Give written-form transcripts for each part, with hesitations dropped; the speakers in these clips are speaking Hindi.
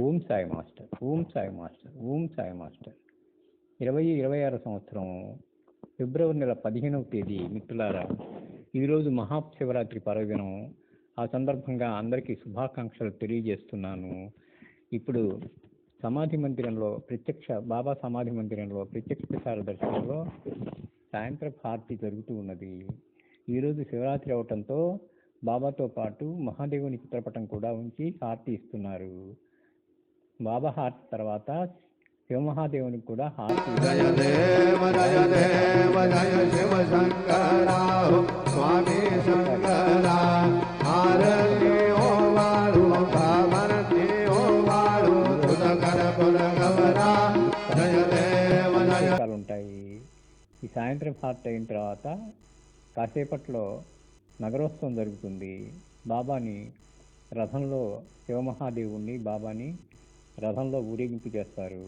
Om Sai master, Om Sai master, Om Sai master. 2026 సంవత్సరం ఫిబ్రవరి నెల 15వ తేదీ. మిత్రులారా, ఈరోజు మహాశివరాత్రి పర్వదినం. ఆ సందర్భంగా అందరికీ శుభాకాంక్షలు తెలియజేస్తున్నాను. ఇప్పుడు సమాధి మందిరంలో బాబా సమాధి మందిరంలో ప్రత్యక్ష ప్రసార దర్శనంలో సాయంత్రపు హారతి జరుగుతూ ఉన్నది. ఈరోజు శివరాత్రి అవటంతో బాబాతో పాటు మహాదేవుని చిత్రపటం కూడా ఉంచి హారతి ఇస్తున్నారు. బాబా హారతి తర్వాత శివమహాదేవునికి కూడా హారతి. జయ దేవ జయ దేవ జయ శివ శంకరా స్వామి శంకరా హారతి ఓ వాడు భావరతి ఓ వాడు తుదకర పురగవరా జయ దేవ జయ ఉంటాయి. ఈ సాయంత్రం హారతి అయిన తర్వాత కాసేపట్లో నగరోత్సవం జరుగుతుంది. బాబాని రథంలో శివమహాదేవుణ్ణి బాబాని రథంలో ఊరేగింపు చేస్తారు.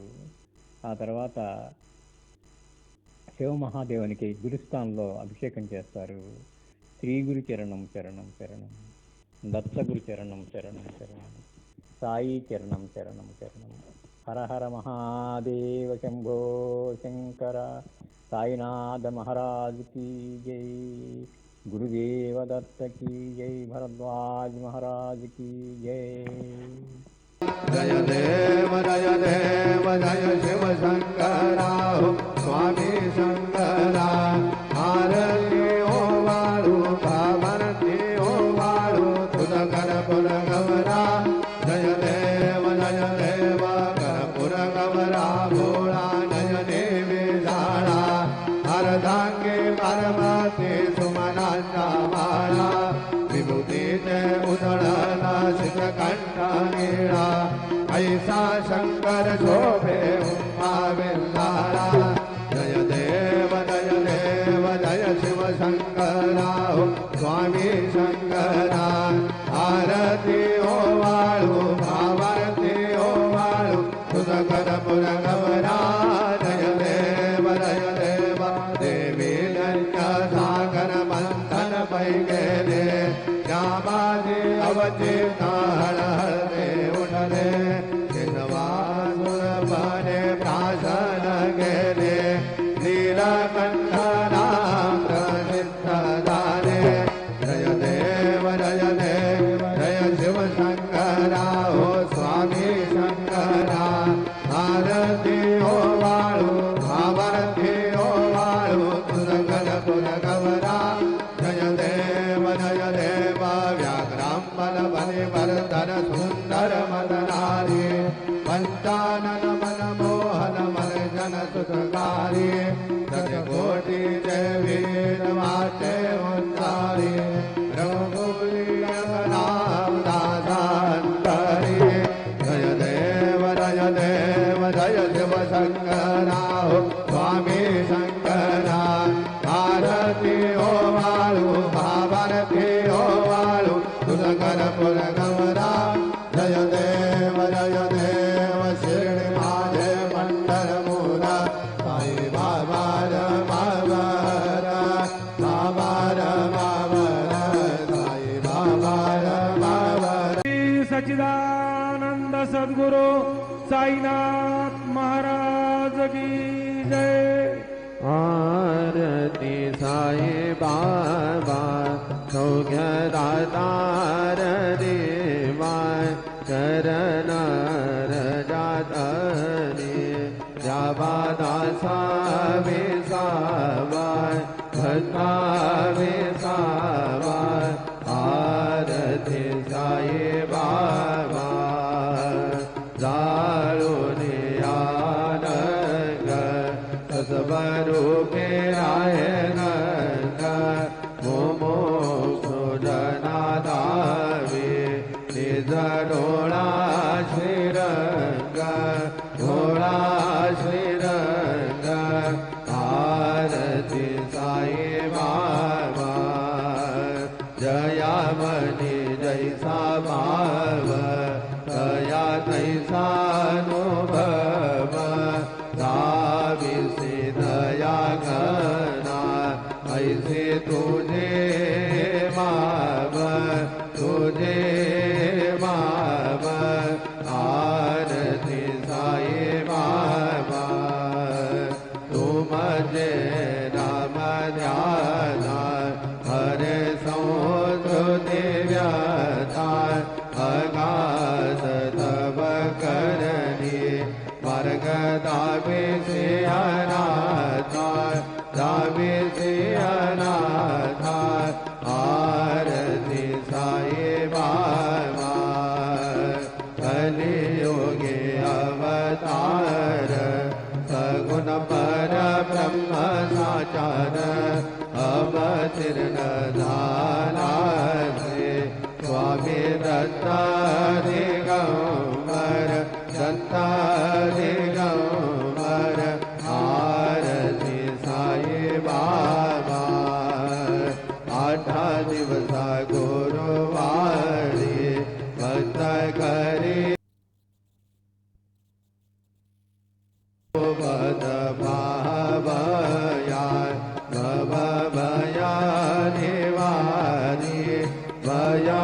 ఆ తర్వాత శివమహాదేవునికి గురుస్థానంలో అభిషేకం చేస్తారు. శ్రీ గురు చరణం చరణం చరణం, దత్త గురు చరణం చరణం చరణం, సాయి చరణం చరణం చరణం. హర హర మహాదేవ శంభో శంకర. సాయినాథ మహారాజ్ की जय, गुरुदेव दत्त की जय, भरद्वाज महाराज की जय. जय देव जय देव जय शिव शंकरा स्वामी शंकरा आरती ओ वाळू भावरती ओ वाळू तुदकर पुरगवरा जय देव करपुर गवरा भोळा जय देवी जाळा अर्धांगे पार्वती सुमनांचा माळा विभूतीचे उधळला शिखकंठा नीळा ऐसा शंकर शोभे उमाविल्लाळा जय देव जय शिव शंकरा स्वामी शंकरा आरती ओ वाळू भावारती ओ वाळू तुदकर पुरगवरा जय देव देवी नंद्य सागर मंथन पै गेले श्यामाजी अवचिता हळहळते उठले शिनवासुरपणे प्राशन गेले नीलकंठ नाम प्रसिद्ध झाले जय देव जय शिव शंकरा हो स्वामी शंकरा आरती ओ वाळू भावरती ओ वाळू तुदकर पुरगवरा जय देव व्याघ्रांबल बलिवर्धन सुंदर मदनारी पंचानन मन मोहन मन जन सुखकारी जगकोटि जय वीर माते उद्धारी रघुकुली नाम दासांतरी जय देव जय शिव शंकरा स्वामी शंकरा आरती ओ वाळू भावरती ओ वाळू तुदकर पुरगवरा जय देव शिर्डी माझे पंढर मूला साई बाबा साई बाबा सच्चिदानंद सद्गुरु साईनाथ महाराज की जय. आरती साई बाबा सौख्यदातार देवा चरण रजातनी जाबादासा विसावा भक्ता विसावा आरती साई बाबा जाळूनी स्वरूपे रायन मोमो सुजनादावे निज डोळा श्रीरंग डोळा श्रीरंग आरती साई बाबा जया मनी जैसा भाव दया तैसा अनुभव दाविसे दया गना ऐसे तुझे माव तुझे माव आर प्रकाश तब करनी मार्ग दावे से अनाथा दावे से अनाथा आरती साई बाबा कलियुगे अवतार सगुण पर ब्रह्म साचार अवतीर्ण झाला से स्वामी दत्ता दिगंबर दत्ता दिगंबर आरती साई बाबा 8 दिवसा गुरुवारी भक्त करी पद भावया भवया निवारी भया